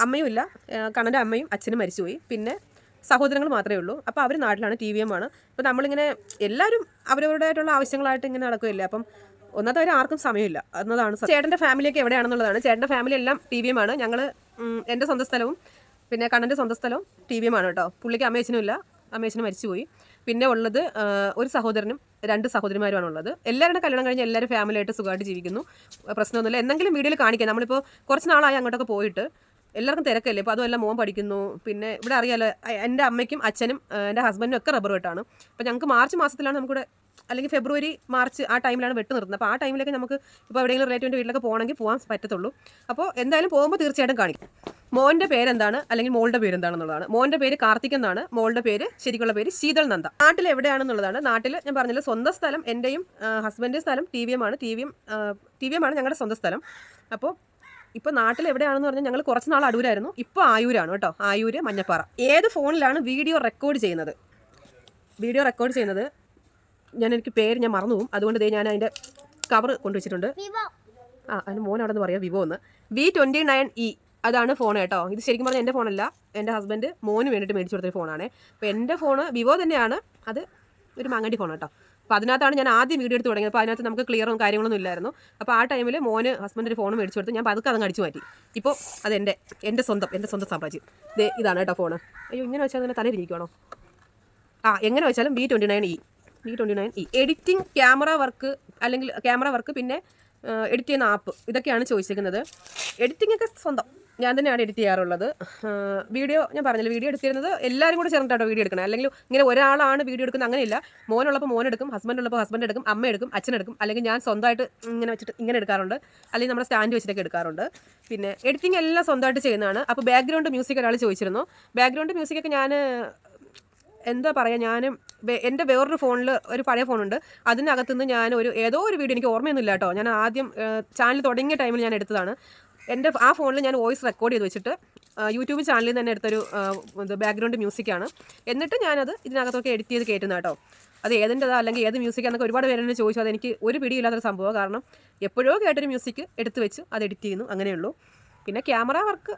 Speaker 1: അമ്മയും ഇല്ല, കണ്ണൻ്റെ അമ്മയും അച്ഛനും മരിച്ചുപോയി, പിന്നെ സഹോദരങ്ങൾ മാത്രമേ ഉള്ളൂ. അപ്പോൾ അവർ നാട്ടിലാണ്, TVM ആണ്. അപ്പോൾ നമ്മളിങ്ങനെ എല്ലാവരും അവരവരുടേതായിട്ടുള്ള ആവശ്യങ്ങളായിട്ട് ഇങ്ങനെ നടക്കുകയില്ല. അപ്പം ഒന്നാമത്തെ കാര്യം ആർക്കും സമയമില്ല എന്നതാണ്. ചേട്ടൻ്റെ ഫാമിലിയൊക്കെ എവിടെയാണെന്നുള്ളതാണ്. ചേട്ടൻ്റെ ഫാമിലി എല്ലാം TVM ആണ്. ഞങ്ങൾ എൻ്റെ സ്വന്തം സ്ഥലവും പിന്നെ കണ്ണൻ്റെ സ്വന്തം സ്ഥലവും TVM ആണ് കേട്ടോ. പുള്ളിക്ക് അമ്മയച്ഛനും ഇല്ല, അമ്മയച്ഛനും മരിച്ചുപോയി. പിന്നെ ഉള്ളത് ഒരു സഹോദരനും 2 സഹോദരിമാരുമാണ് ഉള്ളത്. എല്ലാവരുടെ കല്യാണം കഴിഞ്ഞ് എല്ലാവരും ഫാമിലിയായിട്ട് സുഖമായിട്ട് ജീവിക്കുന്നു, പ്രശ്നമൊന്നുമില്ല. എന്തെങ്കിലും വീഡിയോയിൽ കാണിക്കാം. നമ്മളിപ്പോൾ കുറച്ച് നാളായി അങ്ങോട്ടൊക്കെ പോയിട്ട്, എല്ലാവർക്കും തിരക്കല്ലേ. ഇപ്പോൾ അതുമല്ല മോൻ പഠിക്കുന്നു. പിന്നെ ഇവിടെ അറിയാലോ, എൻ്റെ അമ്മയ്ക്കും അച്ഛനും എൻ്റെ ഹസ്ബൻഡിനും ഒക്കെ റബ്ബർ വെട്ടാണ്. അപ്പോൾ ഞങ്ങൾക്ക് മാർച്ച് മാസത്തിലാണ് നമുക്കിവിടെ, അല്ലെങ്കിൽ ഫെബ്രുവരി മാർച്ച് ആ ടൈമിലാണ് വെട്ട് നിർത്തുന്നത്. അപ്പോൾ ആ ടൈമിലേക്ക് നമുക്ക് ഇപ്പോൾ എവിടെയെങ്കിലും റിലേറ്റീവിൻ്റെ വീട്ടിലൊക്കെ പോകണമെങ്കിൽ പോകാൻ പറ്റത്തുള്ളൂ. അപ്പോൾ എന്തായാലും പോകുമ്പോൾ തീർച്ചയായിട്ടും കാണിക്കും. മോൻ്റെ പേരെന്താണ് അല്ലെങ്കിൽ മോളുടെ പേരെന്താണെന്നുള്ളതാണ്. മോൻ്റെ പേര് കാർത്തിക് എന്നാണ്, മോളുടെ പേര് ശരിക്കുള്ള പേര് ശീതൾ നന്ദ. നാട്ടിൽ എവിടെയാണെന്നുള്ളതാണ്. നാട്ടിൽ ഞാൻ പറഞ്ഞില്ല, സ്വന്തം സ്ഥലം എൻ്റെയും ഹസ്ബൻഡിൻ്റെ സ്ഥലം TVM ആണ്. TVM ആണ് ഞങ്ങളുടെ സ്വന്തം സ്ഥലം. അപ്പോൾ ഇപ്പോൾ നാട്ടിൽ എവിടെയാണെന്ന് പറഞ്ഞാൽ ഞങ്ങൾ കുറച്ച് നാൾ അടൂരായിരുന്നു, ഇപ്പോൾ ആയൂരാണ് കേട്ടോ. ആയൂര് മഞ്ഞപ്പാറ. ഏത് ഫോണിലാണ് വീഡിയോ റെക്കോർഡ് ചെയ്യുന്നത്? എനിക്ക് പേര് ഞാൻ മറന്നു പോകും, അതുകൊണ്ട് ഞാൻ അതിൻ്റെ കവർ കൊണ്ടുവച്ചിട്ടുണ്ട്. അതിന് മോൻ അവിടെ നിന്ന് പറയാം വിവോ എന്ന്. V29e അതാണ് ഫോൺ കേട്ടോ. ഇത് ശരിക്കും പറഞ്ഞാൽ എൻ്റെ ഫോണല്ല, എൻ്റെ ഹസ്ബൻഡ് മോന് വേണ്ടിയിട്ട് മേടിച്ചു കൊടുത്തൊരു ഫോണാണ്. അപ്പോൾ എൻ്റെ ഫോണ് വിവോ തന്നെയാണ്, അത് ഒരു മാങ്ങണ്ടി ഫോൺ കേട്ടോ. അപ്പോൾ അതിനകത്താണ് ഞാൻ ആദ്യം വീഡിയോ എടുത്ത് തുടങ്ങിയത്. അപ്പോൾ അതിനകത്ത് നമുക്ക് ക്ലിയറും കാര്യങ്ങളൊന്നും ഇല്ലായിരുന്നു. അപ്പോൾ ആ ടൈമിൽ മോന് ഹസ്ബൻഡ് ഒരു ഫോൺ മേടിച്ചു കൊടുത്ത് ഞാൻ പതുക്കെ അതങ്ങ് അടിച്ചു മാറ്റി. ഇപ്പോൾ അത് എൻ്റെ സ്വന്തം സാമ്രാജ്യം. ഇതാണ് കേട്ടോ ഫോണ്. അയ്യോ, ഇങ്ങനെ വെച്ചാൽ തന്നെ തലയിരിക്കണോ? എങ്ങനെ വെച്ചാലും V29e. എഡിറ്റിംഗ്, ക്യാമറ വർക്ക്, പിന്നെ എഡിറ്റ് ചെയ്യുന്ന ആപ്പ്, ഇതൊക്കെയാണ് ചോദിച്ചിരിക്കുന്നത്. എഡിറ്റിംഗ് ഒക്കെ സ്വന്തം ഞാൻ തന്നെയാണ് എഡിറ്റ് ചെയ്യാറുള്ളത്. വീഡിയോ ഞാൻ പറഞ്ഞില്ല, വീഡിയോ എടുത്തിരുന്നത് എല്ലാവരും കൂടെ ചേർന്നിട്ടാട്ടോ വീഡിയോ എടുക്കണം. അല്ലെങ്കിൽ ഇങ്ങനെ ഒരാളാണ് വീഡിയോ എടുക്കുന്നത് അങ്ങനെയില്ല. മോനുള്ളപ്പോൾ മോനെടുക്കും, ഹസ്ബൻഡുള്ളപ്പോൾ ഹസ്ബൻഡ് എടുക്കും, അമ്മയെടുക്കും, അച്ഛനെടുക്കും, അല്ലെങ്കിൽ ഞാൻ സ്വന്തമായിട്ട് ഇങ്ങനെ വെച്ചിട്ട് ഇങ്ങനെ എടുക്കാറുണ്ട്, അല്ലെങ്കിൽ നമ്മുടെ സ്റ്റാൻഡ് വെച്ചിട്ടൊക്കെ എടുക്കാറുണ്ട്. പിന്നെ എഡിറ്റിംഗ് എല്ലാം സ്വന്തമായിട്ട് ചെയ്യുന്നതാണ്. അപ്പോൾ ബാക്ക്ഗ്രൗണ്ട് മ്യൂസിക് ഒരാൾ ചോദിച്ചിരുന്നു. ബാക്ക്ഗ്രൗണ്ട് മ്യൂസിക്കൊക്കെ ഞാൻ എന്താ പറയുക, എൻ്റെ വേറൊരു ഫോണിൽ ഒരു പഴയ ഫോണുണ്ട്, അതിനകത്തുനിന്ന് ഞാൻ ഏതോ ഒരു വീഡിയോ, എനിക്ക് ഓർമ്മയൊന്നുമില്ല കേട്ടോ, ഞാൻ ആദ്യം ചാനൽ തുടങ്ങിയ ടൈമിൽ ഞാൻ എടുത്തതാണ്. എൻ്റെ ആ ഫോണിൽ ഞാൻ വോയിസ് റെക്കോർഡ് ചെയ്ത് വെച്ചിട്ട് യൂട്യൂബ് ചാനലിൽ നിന്ന് തന്നെ എടുത്തൊരു ബാക്ക്ഗ്രൗണ്ട് മ്യൂസിക്കാണ്. എന്നിട്ട് ഞാനത് ഇതിനകത്തൊക്കെ എഡിറ്റ് ചെയ്ത് കയറ്റുന്ന കേട്ടോ. അത് ഏതിൻ്റെതാ അല്ലെങ്കിൽ ഏത് മ്യൂസിക്കാന്നൊക്കെ ഒരുപാട് പേര് എന്നെ ചോദിച്ചു. അതെനിക്ക് ഒരു പിടിയില്ലാത്തൊരു സംഭവം. കാരണം എപ്പോഴോ കേട്ടൊരു മ്യൂസിക് എടുത്ത് വെച്ച് അത് എഡിറ്റ് ചെയ്യുന്നു, അങ്ങനെയുള്ളൂ. പിന്നെ ക്യാമറ വർക്ക്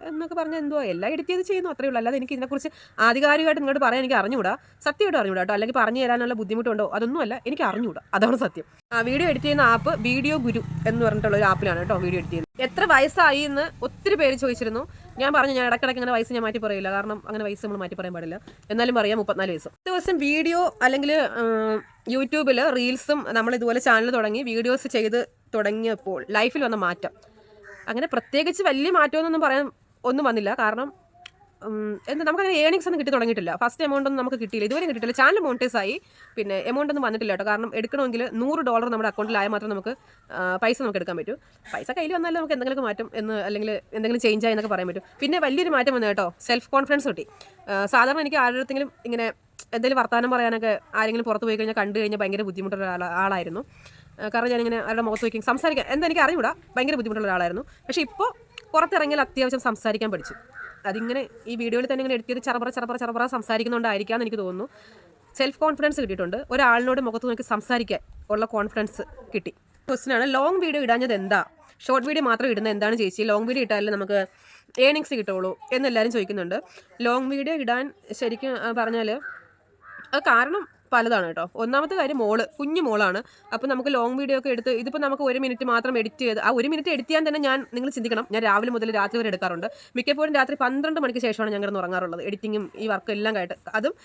Speaker 1: എന്നൊക്കെ പറഞ്ഞാൽ എന്തോ എല്ലാം എഡിറ്റ് ചെയ്ത് ചെയ്യുന്നു, അത്രയേ ഉള്ളൂ. അല്ലാതെ എനിക്ക് ഇതിനെക്കുറിച്ച് ആധികാരികമായിട്ട് നിങ്ങളോട് പറയാൻ എനിക്ക് അറിഞ്ഞുകൂടാ, സത്യമായിട്ട് അറിഞ്ഞൂടാ കേട്ടോ. അല്ലെങ്കിൽ പറഞ്ഞു തരാനുള്ള ബുദ്ധിമുട്ടുണ്ടോ അതൊന്നുമല്ല, എനിക്ക് അറിഞ്ഞുകൂടാ, അതാണ് സത്യം. വീഡിയോ എഡിറ്റ് ചെയ്യുന്ന ആപ്പ് വീഡിയോ ഗുരു എന്ന് പറഞ്ഞിട്ടുള്ള ഒരു ആപ്പിലാണ് കേട്ടോ വീഡിയോ എഡിറ്റ് ചെയ്യുന്നത്. എത്ര വയസ്സായി എന്ന് ഒത്തിരി പേര് ചോദിച്ചിരുന്നു. ഞാൻ പറഞ്ഞു, ഞാൻ ഇടയ്ക്കിടയ്ക്ക് അങ്ങനെ വയസ്സ് ഞാൻ മാറ്റി പറയില്ല, കാരണം അങ്ങനെ വയസ്സ് നമ്മൾ മാറ്റി പറയാൻ പാടില്ല. എന്നാലും പറയാം 34 വയസ്സ്. ദിവസം വീഡിയോ അല്ലെങ്കിൽ യൂട്യൂബിൽ റീൽസും നമ്മൾ ഇതുപോലെ ചാനൽ തുടങ്ങി വീഡിയോസ് ചെയ്ത് തുടങ്ങിയപ്പോൾ ലൈഫിൽ വന്ന മാറ്റം, അങ്ങനെ പ്രത്യേകിച്ച് വലിയ മാറ്റമൊന്നും പറയാൻ ഒന്നും വന്നില്ല. കാരണം നമുക്കങ്ങനെ ഏണിങ്സ് ഒന്നും കിട്ടി തുടങ്ങിയിട്ടില്ല. ഫസ്റ്റ് എമൗണ്ട് ഒന്നും നമുക്ക് കിട്ടിയില്ല, ഇതുവരെ കിട്ടിയിട്ടില്ല. ചാനൽ മോണിറ്റൈസ് ആയി, പിന്നെ എമൗണ്ട് ഒന്നും വന്നിട്ടില്ല കേട്ടോ. കാരണം എടുക്കണമെങ്കിൽ $100 നമ്മുടെ അക്കൗണ്ടിലായാൽ മാത്രം നമുക്ക് പൈസ നമുക്ക് എടുക്കാൻ പറ്റൂ. പൈസ കയ്യിൽ വന്നാലും നമുക്ക് എന്തെങ്കിലും മാറ്റം അല്ലെങ്കിൽ എന്തെങ്കിലും ചേഞ്ച് ആയി എന്നൊക്കെ പറയാൻ പറ്റും. പിന്നെ വലിയൊരു മാറ്റം വന്നു കേട്ടോ, സെൽഫ് കോൺഫിഡൻസ് കിട്ടി. സാധാരണ എനിക്ക് ആരുടെങ്കിലും ഇങ്ങനെ എന്തെങ്കിലും വർത്തമാനം പറയാനൊക്കെ ആരെങ്കിലും പുറത്ത് പോയി കഴിഞ്ഞാൽ കണ്ടു കഴിഞ്ഞാൽ ഭയങ്കര ബുദ്ധിമുട്ടുള്ള ആളായിരുന്നു. കാരണം ഞാനിങ്ങനെ അവരുടെ മുഖത്ത് വയ്ക്കും, സംസാരിക്കാൻ എന്താ എനിക്ക് അറിഞ്ഞൂടാ, ഭയങ്കര ബുദ്ധിമുട്ടുള്ള ഒരാളായിരുന്നു. പക്ഷേ ഇപ്പോൾ പുറത്തിറങ്ങിയാൽ അത്യാവശ്യം സംസാരിക്കാൻ പഠിച്ചു. അതിങ്ങനെ ഈ വീഡിയോയിൽ തന്നെ ഇങ്ങനെ എഡിറ്റ് ചെയ്ത് ചറപറ സംസാരിക്കുന്നതുകൊണ്ടായിരിക്കാമെന്ന് എനിക്ക് തോന്നുന്നു. സെൽഫ് കോൺഫിഡൻസ് കിട്ടിയിട്ടുണ്ട്. ഒരാളിനോട് മുഖത്ത് നോക്കി സംസാരിക്കാൻ ഉള്ള കോൺഫിഡൻസ് കിട്ടി. ക്വസ്റ്റ്യനാണ്, ലോങ് വീഡിയോ ഇടാഞ്ഞത് എന്താ? ഷോർട്ട് വീഡിയോ മാത്രം ഇടുന്നത് എന്താണ് ചേച്ചി? ലോങ് വീഡിയോ ഇട്ടാലേ നമുക്ക് ഏണിങ്സ് കിട്ടുള്ളൂ എന്നെല്ലാവരും ചോദിക്കുന്നുണ്ട്. ലോങ് വീഡിയോ ഇടാൻ ശരിക്കും പറഞ്ഞാൽ അത് കാരണം പലതാണ് കേട്ടോ. ഒന്നാമത്തെ കാര്യം കുഞ്ഞു മോളാണ്. അപ്പോൾ നമുക്ക് ലോങ് വീഡിയോ ഒക്കെ എടുത്ത് ഇതിപ്പോൾ നമുക്ക് 1 മിനിറ്റ് മാത്രം എഡിറ്റ് ചെയ്ത് ആ 1 മിനിറ്റ് എഡിറ്റ് ചെയ്യാൻ തന്നെ നിങ്ങൾ ചിന്തിക്കണം, ഞാൻ രാവിലെ മുതൽ രാത്രി വരെ എടുക്കാറുണ്ട്. മിക്കപ്പോഴും രാത്രി 12 മണിക്ക് ശേഷമാണ് ഞാൻ കിടന്ന് ഉറങ്ങാറുള്ളത്, എഡിറ്റിങ്ങും ഈ വർക്കും എല്ലാം ആയിട്ട്. അതും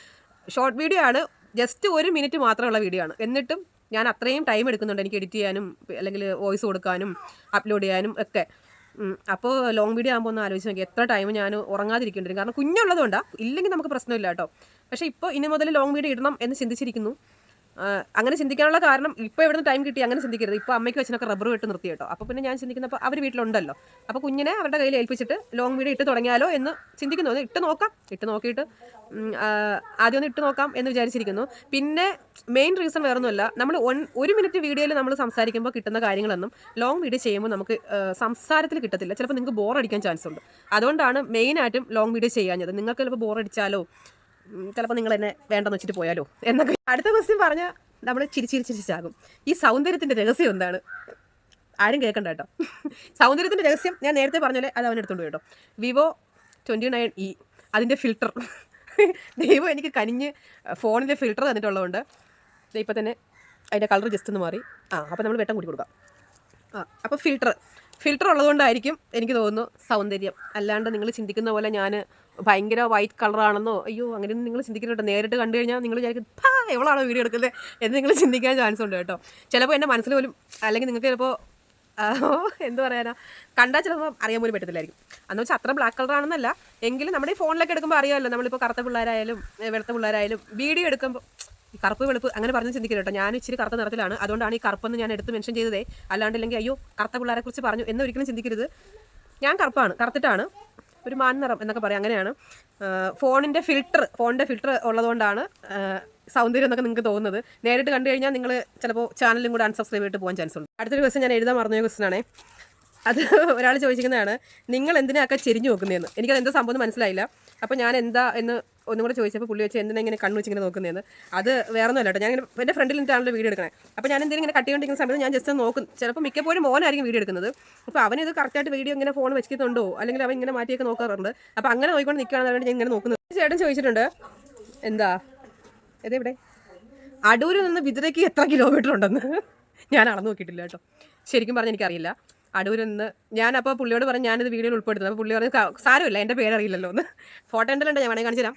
Speaker 1: ഷോർട്ട് വീഡിയോ ആണ്, ജസ്റ്റ് 1 മിനിറ്റ് മാത്രമുള്ള വീഡിയോ ആണ്. എന്നിട്ടും ഞാൻ അത്രയും ടൈം എടുക്കുന്നുണ്ട് എനിക്ക് എഡിറ്റ് ചെയ്യാനും അല്ലെങ്കിൽ വോയിസ് കൊടുക്കാനും അപ്ലോഡ് ചെയ്യാനും ഒക്കെ. അപ്പോൾ ലോങ് വീഡിയോ ആകുമ്പോൾ ഒന്ന് ആലോചിച്ച് നോക്കി എത്ര ടൈം ഞാൻ ഉറങ്ങാതിരിക്കേണ്ടി വരും. കാരണം കുഞ്ഞുള്ളതുകൊണ്ടാണ്, ഇല്ലെങ്കിൽ നമുക്ക് പ്രശ്നമില്ല കേട്ടോ. പക്ഷേ ഇപ്പോൾ ഇനി മുതൽ ലോങ് വീഡിയോ ഇടണം എന്ന് ചിന്തിച്ചിരിക്കുന്നു. അങ്ങനെ ചിന്തിക്കാനുള്ള കാരണം ഇപ്പോൾ എവിടെ നിന്ന് ടൈം കിട്ടി അങ്ങനെ ചിന്തിക്കരുത്. ഇപ്പോൾ അമ്മയ്ക്ക് വെച്ചിനൊക്കെ റബ്ബർ വെട്ട് നിർത്തി കേട്ടോ. അപ്പോൾ പിന്നെ ഞാൻ ചിന്തിക്കുന്നപ്പോൾ അവർ വീട്ടിലുണ്ടല്ലോ, അപ്പോൾ കുഞ്ഞിനെ അവരുടെ കയ്യിൽ ഏൽപ്പിച്ചിട്ട് ലോങ് വീഡിയോ ഇട്ട് തുടങ്ങിയാലോ എന്ന് ചിന്തിക്കുന്നു. അത് ഇട്ട് നോക്കിയിട്ട് ആദ്യം ഒന്ന് ഇട്ട് നോക്കാം എന്ന് വിചാരിച്ചിരിക്കുന്നു. പിന്നെ മെയിൻ റീസൺ വേറൊന്നുമല്ല, നമ്മൾ 1 മിനിറ്റ് വീഡിയോയിൽ നമ്മൾ സംസാരിക്കുമ്പോൾ കിട്ടുന്ന കാര്യങ്ങളൊന്നും ലോങ് വീഡിയോ ചെയ്യുമ്പോൾ നമുക്ക് സംസാരത്തിൽ കിട്ടത്തില്ല. ചിലപ്പോൾ നിങ്ങൾക്ക് ബോറടിക്കാൻ ചാൻസ് ഉണ്ട്. അതുകൊണ്ടാണ് മെയിനായിട്ടും ലോങ് വീഡിയോ ചെയ്യാഞ്ഞത്. നിങ്ങൾക്ക് ചിലപ്പോൾ ബോറടിച്ചാലോ ചിലപ്പോൾ നിങ്ങൾ എന്നെ വേണ്ടെന്ന് വെച്ചിട്ട് പോയാലോ എന്നൊക്കെ. അടുത്ത ക്വസ്റ്റ്യൻ പറഞ്ഞാൽ നമ്മൾ ചിരിച്ചാകും. ഈ സൗന്ദര്യത്തിൻ്റെ രഹസ്യം എന്താണ്? ആരും കേൾക്കണ്ട കേട്ടോ. സൗന്ദര്യത്തിൻ്റെ രഹസ്യം ഞാൻ നേരത്തെ പറഞ്ഞാലേ അത് അവനെടുത്തോണ്ട് കേട്ടോ. Vivo 29e അതിൻ്റെ ഫിൽറ്റർ ദൈവം എനിക്ക് കനിഞ്ഞ് ഫോണിൻ്റെ ഫിൽറ്റർ തന്നിട്ടുള്ളതുകൊണ്ട് ഇപ്പം തന്നെ അതിൻ്റെ കളർ ജസ്റ്റ് ഒന്ന് മാറി. അപ്പോൾ നമ്മൾ വെട്ടം കൂടി കൊടുക്കാം. അപ്പോൾ ഫിൽറ്റർ ഉള്ളതുകൊണ്ടായിരിക്കും എനിക്ക് തോന്നുന്നു സൗന്ദര്യം. അല്ലാണ്ട് നിങ്ങൾ ചിന്തിക്കുന്ന പോലെ ഞാൻ ഭയങ്കര വൈറ്റ് കളറാണെന്നോ അയ്യോ അങ്ങനെയൊന്നും നിങ്ങൾ ചിന്തിക്കുന്നുണ്ടോ. നേരിട്ട് കണ്ടു കഴിഞ്ഞാൽ നിങ്ങൾ വിചാരിക്കും എവളാണോ വീഡിയോ എടുക്കുന്നത് എന്ന് നിങ്ങൾ ചിന്തിക്കാൻ ചാൻസ് ഉണ്ട് കേട്ടോ. ചിലപ്പോൾ എൻ്റെ മനസ്സിൽ പോലും, അല്ലെങ്കിൽ നിങ്ങൾക്ക് ചിലപ്പോൾ എന്ത് പറയാനാ, കണ്ടാൽ ചിലപ്പോൾ അറിയാൻ പോലും പറ്റത്തില്ലായിരിക്കും. അന്ന് വെച്ചാൽ അത്ര ബ്ലാക്ക് കളറാണെന്നല്ല, എങ്കിലും നമ്മുടെ ഈ ഫോണിലൊക്കെ എടുക്കുമ്പോൾ അറിയാമല്ലോ. നമ്മളിപ്പോൾ കറുത്ത പിള്ളേരായാലും വെളുത്ത പിള്ളേരായാലും വീഡിയോ എടുക്കുമ്പോൾ കറുപ്പ് വെളുപ്പ് അങ്ങനെ പറഞ്ഞ് ചിന്തിക്കില്ല കേട്ടോ. ഞാൻ ഇച്ചിരി കറുത്ത നിറത്തിലാണ്, അതുകൊണ്ടാണ് ഈ കറുപ്പെന്ന് ഞാൻ എടുത്ത് മെൻഷൻ ചെയ്തതേ. അല്ലാണ്ടില്ലെങ്കിൽ അയ്യോ കറുത്ത പിള്ളേരെ കുറിച്ച് പറഞ്ഞു എന്ന് ഒരിക്കലും ചിന്തിക്കരുത്. ഞാൻ കറുത്തിട്ടാണ്, ഒരു മാൻനിറം എന്നൊക്കെ പറയാം, അങ്ങനെയാണ്. ഫോണിൻ്റെ ഫിൽറ്റർ ഉള്ളതുകൊണ്ടാണ് സൗന്ദര്യം എന്നൊക്കെ നിങ്ങൾക്ക് തോന്നുന്നത്. നേരിട്ട് കണ്ടു കഴിഞ്ഞാൽ നിങ്ങൾ ചിലപ്പോൾ ചാനലും കൂടെ അൺസബ്സ്ക്രൈബ് ചെയ്തിട്ട് പോകാൻ ചാൻസ് ഉണ്ട്. അടുത്തൊരു ക്വസ്റ്റ്യൻ ഞാൻ എഴുതാൻ മറന്ന ക്വസ്റ്റ്യനാണേ. അത് ഒരാൾ ചോദിച്ചിരിക്കുന്നതാണ്, നിങ്ങൾ എന്തിനാക്കെ ചെരിഞ്ഞു നോക്കുന്നതെന്ന്. എനിക്കത് എന്താ സംഭവം മനസ്സിലായില്ല. അപ്പോൾ ഞാൻ എന്താ എന്ന് ഒന്നും കൂടെ ചോദിച്ചപ്പോൾ പുള്ളി വെച്ച് എന്തിനാ ഇങ്ങനെ കണ്ണു വെച്ചിങ്ങനെ നോക്കുന്നതെന്ന്. അത് വേറെ ഒന്നുമല്ല കേട്ടോ. ഞാൻ എൻ്റെ ഫ്രണ്ടിൽ നിന്നിട്ടാണല്ലോ വീഡിയോ എടുക്കണേ. അപ്പോൾ ഞാൻ എന്തെങ്കിലും ഇങ്ങനെ കട്ടിക്കൊണ്ടിരിക്കുന്ന സമയത്ത് ഞാൻ ജസ്റ്റ് നോക്കും. ചിലപ്പോൾ മിക്കപ്പോഴും മോനായിരിക്കും വീഡിയോ എടുക്കുന്നത്. അപ്പോൾ അവനിത് കറക്റ്റായിട്ട് വീഡിയോ ഇങ്ങനെ ഫോൺ വെച്ചിട്ടുണ്ടോ അല്ലെങ്കിൽ അവൻ ഇങ്ങനെ മാറ്റിയൊക്കെ നോക്കാറുണ്ട്. അപ്പോൾ അങ്ങനെ നോക്കിക്കൊണ്ട് നിൽക്കുകയാണെന്ന് വേണ്ടി ഞാൻ ഇങ്ങനെ നോക്കുന്നത്. ചേട്ടൻ ചോദിച്ചിട്ടുണ്ട്, എന്താ ഇതെവിടെ അടൂരിൽ നിന്ന് വിതുരയ്ക്ക് എത്ര കിലോമീറ്റർ ഉണ്ടെന്ന്. ഞാൻ അളന്ന് നോക്കിയിട്ടില്ല കേട്ടോ. ശരിക്കും പറഞ്ഞാൽ എനിക്കറിയില്ല അടൂരിൽ നിന്ന്. ഞാനപ്പോൾ പുള്ളിയോട് പറഞ്ഞ് ഞാനിത് വീഡിയോയിൽ ഉൾപ്പെടുത്തുന്നത്. അപ്പോൾ പുള്ളി പറഞ്ഞ് സാരമില്ല എൻ്റെ പേരറിയില്ലല്ലോ എന്ന്. ഫോട്ടോ ഉണ്ടല്ലോ, ഞാൻ വേണമെങ്കിൽ കാണിച്ചു തരാം.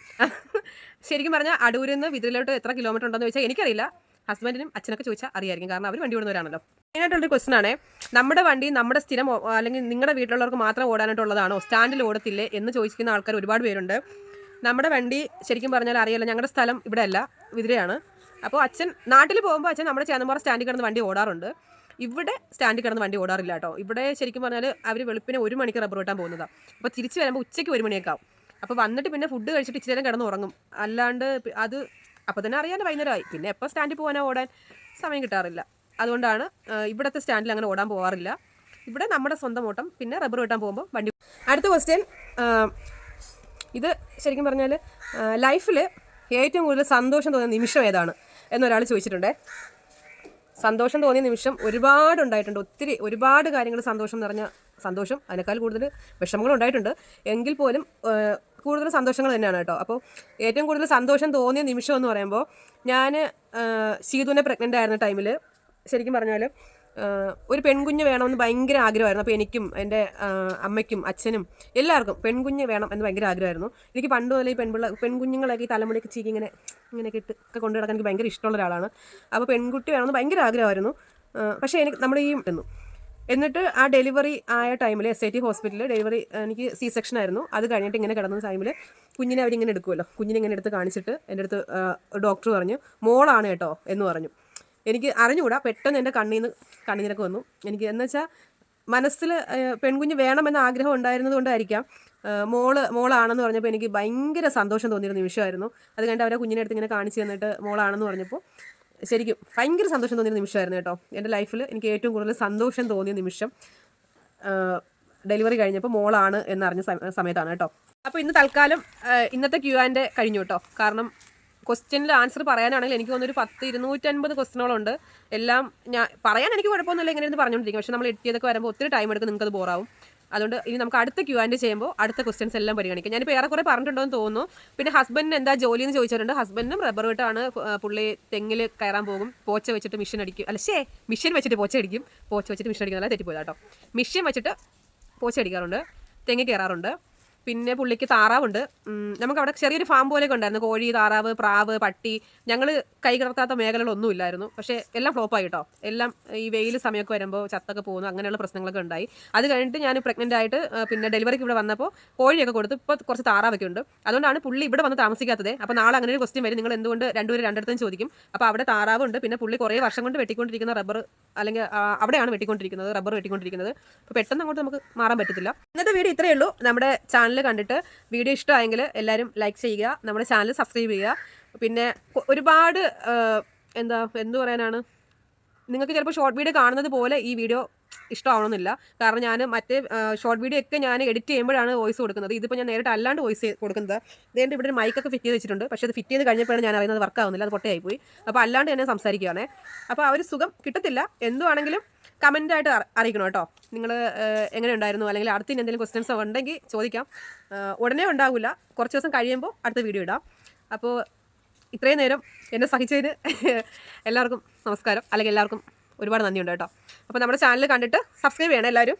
Speaker 1: ശരിക്കും പറഞ്ഞാൽ അടൂരിൽ നിന്ന് വിതുരയിലോട്ട് എത്ര കിലോമീറ്റർ ഉണ്ടെന്ന് ചോദിച്ചാൽ എനിക്കറിയില്ല. ഹസ്ബൻഡിനും അച്ഛനൊക്കെ ചോദിച്ചാൽ അറിയായിരിക്കും, കാരണം അവർ വണ്ടി ഓടുന്നവരാണല്ലോ. മെയിനായിട്ടുള്ളൊരു ക്വസ്റ്റൻ ആണ്, നമ്മുടെ വണ്ടി നമ്മുടെ സ്ഥിരം അല്ലെങ്കിൽ നിങ്ങളുടെ വീട്ടിലുള്ളവർക്ക് മാത്രം ഓടാനായിട്ടുള്ളതാണോ, സ്റ്റാൻഡിൽ ഓടത്തില്ലേ എന്ന് ചോദിക്കുന്ന ആൾക്കാർ ഒരുപാട് പേരുണ്ട്. നമ്മുടെ വണ്ടി ശരിക്കും പറഞ്ഞാൽ അറിയാലോ, ഞങ്ങളുടെ സ്ഥലം ഇവിടെ അല്ല, വിതുരയാണ്. അപ്പോൾ അച്ഛൻ നാട്ടിൽ പോകുമ്പോൾ അച്ഛൻ നമ്മുടെ ചേന്നമ്പാറ സ്റ്റാൻഡിൽ കിടന്ന് വണ്ടി ഓടാറുണ്ട്. ഇവിടെ സ്റ്റാൻഡിൽ കിടന്ന് വണ്ടി ഓടാറില്ല കേട്ടോ. ഇവിടെ ശരിക്കും പറഞ്ഞാൽ അവർ വെളുപ്പിനെ 1 മണിക്ക് റബ്ബർ വെട്ടാൻ പോകുന്നതാണ്. അപ്പോൾ തിരിച്ച് വരുമ്പോൾ ഉച്ചയ്ക്ക് 1 മണിയൊക്കെ ആവും. അപ്പോൾ വന്നിട്ട് പിന്നെ ഫുഡ് കഴിച്ചിട്ട് ഇച്ചിരി നേരം കിടന്ന് ഉറങ്ങും. അല്ലാണ്ട് അത് അപ്പോൾ തന്നെ അറിയാണ്ട് വൈകുന്നേരമായി. പിന്നെ എപ്പോൾ സ്റ്റാൻഡിൽ പോകാനോ ഓടാൻ സമയം കിട്ടാറില്ല. അതുകൊണ്ടാണ് ഇവിടുത്തെ സ്റ്റാൻഡിൽ അങ്ങനെ ഓടാൻ പോകാറില്ല. ഇവിടെ നമ്മുടെ സ്വന്തം ഓട്ടം, പിന്നെ റബ്ബർ വെട്ടാൻ പോകുമ്പോൾ വണ്ടി. അടുത്ത ക്വസ്റ്റ്യൻ, ഇത് ശരിക്കും പറഞ്ഞാൽ ലൈഫിൽ ഏറ്റവും കൂടുതൽ സന്തോഷം തോന്നിയ നിമിഷം ഏതാണ് എന്നൊരാൾ ചോദിച്ചിട്ടുണ്ടേ. സന്തോഷം തോന്നിയ നിമിഷം ഒരുപാടുണ്ടായിട്ടുണ്ട്. ഒരുപാട് കാര്യങ്ങൾ സന്തോഷം നിറഞ്ഞ സന്തോഷം, അതിനേക്കാൾ കൂടുതൽ വിഷമങ്ങൾ ഉണ്ടായിട്ടുണ്ട്. എങ്കിൽ പോലും കൂടുതൽ സന്തോഷങ്ങൾ തന്നെയാണ് കേട്ടോ. അപ്പോൾ ഏറ്റവും കൂടുതൽ സന്തോഷം തോന്നിയ നിമിഷം എന്ന് പറയുമ്പോൾ, ഞാൻ സീതുവിനെ പ്രഗ്നൻ്റ് ആയിരുന്ന ടൈമിൽ ശരിക്കും പറഞ്ഞാൽ ഒരു പെൺകുഞ്ഞ് വേണമെന്ന് ഭയങ്കര ആഗ്രഹമായിരുന്നു. അപ്പോൾ എനിക്കും എൻ്റെ അമ്മയ്ക്കും അച്ഛനും എല്ലാവർക്കും പെൺകുഞ്ഞ് വേണം എന്ന് ഭയങ്കര ആഗ്രഹമായിരുന്നു. എനിക്ക് പണ്ട് മുതലേ ഈ പെൺകുഞ്ഞുങ്ങളൊക്കെ ഈ തലമുടിയൊക്കെ ചീക്കി ഇങ്ങനെയൊക്കെ ഇട്ടൊക്കെ കൊണ്ടു നടക്കാൻ എനിക്ക് ഭയങ്കര ഇഷ്ടമുള്ള ഒരാളാണ്. അപ്പോൾ പെൺകുട്ടി വേണമെന്ന് ഭയങ്കര ആഗ്രഹമായിരുന്നു. പക്ഷേ നമ്മൾ ഈ എന്നിട്ട് ആ ഡെലിവറി ആയ ടൈമിൽ SIT ഹോസ്പിറ്റലിൽ ഡെലിവറി എനിക്ക് C-സെക്ഷൻ ആയിരുന്നു. അത് കഴിഞ്ഞിട്ട് ഇങ്ങനെ കിടന്ന ടൈമിൽ കുഞ്ഞിനെ അവരിങ്ങനെ എടുക്കുമല്ലോ, കുഞ്ഞിനെ ഇങ്ങനെ എടുത്ത് കാണിച്ചിട്ട് എൻ്റെ അടുത്ത് ഡോക്ടർ പറഞ്ഞു മോളാണ് കേട്ടോ എന്ന് പറഞ്ഞു. എനിക്ക് അറിഞ്ഞുകൂടാ, പെട്ടെന്ന് എൻ്റെ കണ്ണീരൊക്കെ വന്നു. എനിക്ക് എന്ന് വെച്ചാൽ മനസ്സിൽ പെൺകുഞ്ഞ് വേണമെന്ന ആഗ്രഹം ഉണ്ടായിരുന്നത് കൊണ്ടായിരിക്കാം മോളാണെന്ന് പറഞ്ഞപ്പോൾ എനിക്ക് ഭയങ്കര സന്തോഷം തോന്നിയൊരു നിമിഷമായിരുന്നു. അത് കഴിഞ്ഞിട്ട് അവരെ കുഞ്ഞിനെ അടുത്ത് ഇങ്ങനെ കാണിച്ചു തന്നിട്ട് മോളാണെന്ന് പറഞ്ഞപ്പോൾ ശരിക്കും ഭയങ്കര സന്തോഷം തോന്നിയ നിമിഷമായിരുന്നു കേട്ടോ. എൻ്റെ ലൈഫിൽ എനിക്ക് ഏറ്റവും കൂടുതൽ സന്തോഷം തോന്നിയ നിമിഷം ഡെലിവറി കഴിഞ്ഞപ്പോൾ മോളാണ് എന്നറിഞ്ഞ സമയത്താണ് കേട്ടോ. അപ്പോൾ ഇന്ന് തൽക്കാലം ഇന്നത്തെ Q&A കഴിഞ്ഞു കേട്ടോ. കാരണം ക്വസ്റ്റ്യനിൽ ആൻസർ പറയാനാണെങ്കിൽ എനിക്ക് തോന്നുന്നൊരു 250 ക്വസ്റ്റ്യനുകളുണ്ട്. എല്ലാം ഞാൻ പറയാൻ എനിക്ക് കുഴപ്പമൊന്നുമില്ല, ഇങ്ങനെ ഇരുന്ന് പറഞ്ഞുകൊണ്ടിരിക്കും. പക്ഷേ നമ്മൾ എത്തിയതൊക്കെ വരുമ്പോൾ ഒത്തിരി ടൈം എടുക്കും, നിങ്ങൾക്കത് ബോറാവും. അതുകൊണ്ട് ഇനി നമുക്ക് അടുത്ത Q&A ചെയ്യുമ്പോൾ അടുത്ത ക്വസ്റ്റ്യൻസ് എല്ലാം പരിഗണിക്കാം. ഞാനിപ്പോൾ ഏറെക്കുറെ പറഞ്ഞിട്ടുണ്ടോ എന്ന് തോന്നുന്നു. പിന്നെ ഹസ്ബൻഡിന് എന്താ ജോലി എന്ന് ചോദിച്ചിട്ടുണ്ട്. ഹസ്ബൻഡിനും റബ്ബർ വെട്ടാണ്. പുള്ളി തെങ്ങിൽ കയറാൻ പോകും, പോച്ച വെച്ചിട്ട് മിഷൻ അടിക്കും. മിഷൻ വെച്ചിട്ട് പോച്ച അടിക്കും, പോച്ച വെച്ചിട്ട് മിഷൻ അടിക്കുന്നതല്ല, തെറ്റിപ്പോയതാ കേട്ടോ. മിഷൻ വെച്ചിട്ട് പോച്ച അടിക്കാറുണ്ട്, തെങ്ങ് കയറാറുണ്ട്. പിന്നെ പുള്ളിക്ക് താറാവുണ്ട്. നമുക്ക് അവിടെ ചെറിയൊരു ഫാം പോലെയൊക്കെ ഉണ്ടായിരുന്നു. കോഴി, താറാവ്, പ്രാവ്, പട്ടി. ഞങ്ങൾ കൈ കടത്താത്ത മേഖലകളൊന്നും ഇല്ലായിരുന്നു. പക്ഷേ എല്ലാം ഫ്ലോപ്പായി കേട്ടോ. എല്ലാം ഈ വെയിൽ സമയമൊക്കെ വരുമ്പോൾ ചത്തൊക്കെ പോകുന്നു, അങ്ങനെയുള്ള പ്രശ്നങ്ങളൊക്കെ ഉണ്ടായി. അത് കഴിഞ്ഞിട്ട് ഞാൻ പ്രഗ്നൻ്റ് ആയിട്ട് പിന്നെ ഡെലിവറിക്ക് ഇവിടെ വന്നപ്പോൾ കോഴിയൊക്കെ കൊടുത്ത് ഇപ്പോൾ കുറച്ച് താറാവൊക്കെ ഉണ്ട്. അതുകൊണ്ടാണ് പുള്ളി ഇവിടെ വന്ന് താമസിക്കാത്തത്. അപ്പോൾ നാളെ അങ്ങനെ ഒരു ക്വസ്റ്റ്യൻ വരും, നിങ്ങൾ എന്തുകൊണ്ട് രണ്ടുപേരും രണ്ടിടത്തും ചോദിക്കും. അപ്പോൾ അവിടെ താറാവുണ്ട്. പിന്നെ പുള്ളി കുറേ വർഷം കൊണ്ട് വെട്ടിക്കൊണ്ടിരിക്കുന്ന റബ്ബർ, അല്ലെങ്കിൽ അവിടെയാണ് വെട്ടിക്കൊണ്ടിരിക്കുന്നത്, റബ്ബർ വെട്ടിക്കൊണ്ടിരിക്കുന്നത്. അപ്പോൾ പെട്ടെന്ന് അങ്ങോട്ട് നമുക്ക് മാറാൻ പറ്റത്തില്ല. ഇന്നത്തെ വീഡിയോ ഇത്രയേ ഉള്ളൂ. നമ്മുടെ ചാനൽ കണ്ടിട്ട് വീഡിയോ ഇഷ്ടമായെങ്കിൽ എല്ലാവരും ലൈക്ക് ചെയ്യുക, നമ്മുടെ ചാനൽ സബ്സ്ക്രൈബ് ചെയ്യുക. പിന്നെ ഒരുപാട് എന്തു പറയാനാണ്, നിങ്ങൾക്ക് ചിലപ്പോൾ ഷോർട്ട് വീഡിയോ കാണുന്നത് പോലെ ഈ വീഡിയോ ഇഷ്ടമാവണമെന്നില്ല. കാരണം ഞാൻ മറ്റേ ഷോർട്ട് വീഡിയോ ഒക്കെ ഞാൻ എഡിറ്റ് ചെയ്യുമ്പോഴാണ് വോയിസ് കൊടുക്കുന്നത്. ഇതിപ്പോൾ ഞാൻ നേരിട്ട് അല്ലാണ്ട് വോയിസ് കൊടുക്കുന്നത്. അതുകൊണ്ട് ഇവിടെ ഒരു മൈക്കൊക്കെ ഫിറ്റ് ചെയ്ത് വെച്ചിട്ടുണ്ട്. പക്ഷേ അത് ഫിറ്റ് ചെയ്ത് കഴിഞ്ഞപ്പോഴാണ് ഞാൻ അറിയുന്നത് വർക്ക് ആവുന്നില്ല, അത് പൊട്ടയായിപ്പോയി. അപ്പോൾ അല്ലാണ്ട് തന്നെ സംസാരിക്കുകയാണേ. അപ്പോൾ ആ ഒരു സുഖം കിട്ടത്തില്ല. എന്തുവാണെങ്കിലും കമൻ്റായിട്ട് അറിയിക്കണം കേട്ടോ. നിങ്ങൾ എങ്ങനെ ഉണ്ടായിരുന്നു, അല്ലെങ്കിൽ അടുത്ത് എന്തെങ്കിലും ക്വസ്റ്റ്യൻസ് ഉണ്ടെങ്കിൽ ചോദിക്കാം. ഉടനെ ഉണ്ടാവില്ല, കുറച്ച് ദിവസം കഴിയുമ്പോൾ അടുത്ത വീഡിയോ ഇടാം. അപ്പോൾ ഇത്രയും നേരം എന്നെ സഹിച്ചതിന് എല്ലാവർക്കും നമസ്കാരം, അല്ലെങ്കിൽ എല്ലാവർക്കും ഒരുപാട് നന്ദിയുണ്ട് കേട്ടോ. അപ്പോൾ നമ്മുടെ ചാനൽ കണ്ടിട്ട് സബ്സ്ക്രൈബ് ചെയ്യണം എല്ലാവരും.